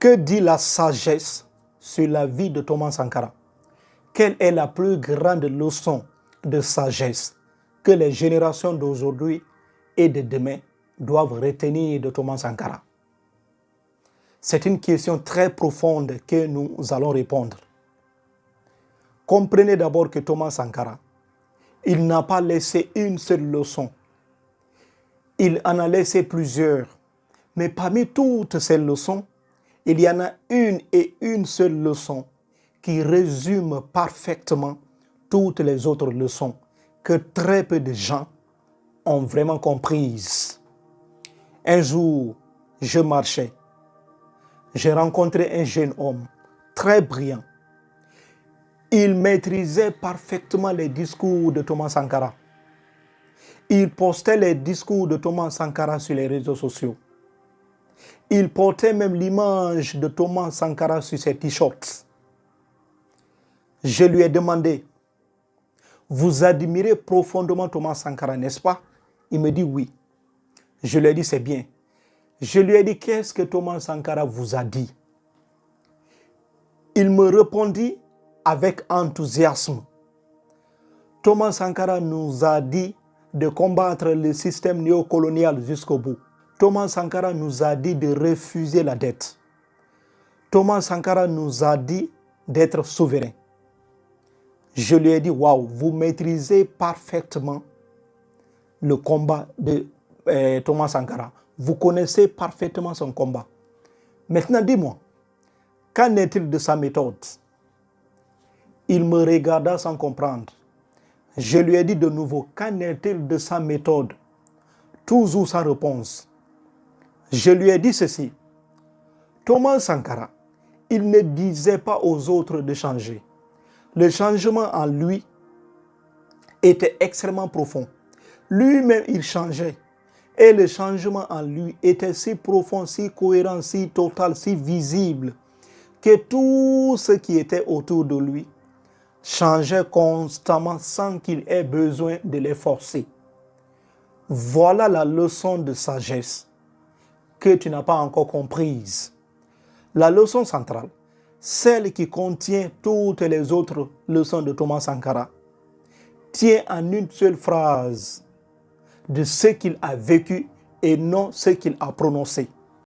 Que dit la sagesse sur la vie de Thomas Sankara? Quelle est la plus grande leçon de sagesse que les générations d'aujourd'hui et de demain doivent retenir de Thomas Sankara? C'est une question très profonde que nous allons répondre. Comprenez d'abord que Thomas Sankara, il n'a pas laissé une seule leçon. Il en a laissé plusieurs. Mais parmi toutes ces leçons, il y en a une seule leçon qui résume parfaitement toutes les autres leçons que très peu de gens ont vraiment comprises. Un jour, je marchais. J'ai rencontré un jeune homme très brillant. Il maîtrisait parfaitement les discours de Thomas Sankara. Il postait les discours de Thomas Sankara sur les réseaux sociaux. Il portait même l'image de Thomas Sankara sur ses t-shirts. Je lui ai demandé, vous admirez profondément Thomas Sankara, n'est-ce pas? Il me dit oui. Je lui ai dit, c'est bien. Je lui ai dit, qu'est-ce que Thomas Sankara vous a dit? Il me répondit avec enthousiasme. Thomas Sankara nous a dit de combattre le système néocolonial jusqu'au bout. Thomas Sankara nous a dit de refuser la dette. Thomas Sankara nous a dit d'être souverain. Je lui ai dit, waouh, vous maîtrisez parfaitement le combat de Thomas Sankara. Vous connaissez parfaitement son combat. Maintenant, dis-moi, qu'en est-il de sa méthode? Il me regarda sans comprendre. Je lui ai dit de nouveau, qu'en est-il de sa méthode? Toujours sans réponse. Je lui ai dit ceci. Thomas Sankara, il ne disait pas aux autres de changer. Le changement en lui était extrêmement profond. Lui-même, il changeait. Et le changement en lui était si profond, si cohérent, si total, si visible, que tout ce qui était autour de lui changeait constamment sans qu'il ait besoin de les forcer. Voilà la leçon de sagesse que tu n'as pas encore comprise. La leçon centrale, celle qui contient toutes les autres leçons de Thomas Sankara, tient en une seule phrase de ce qu'il a vécu et non ce qu'il a prononcé.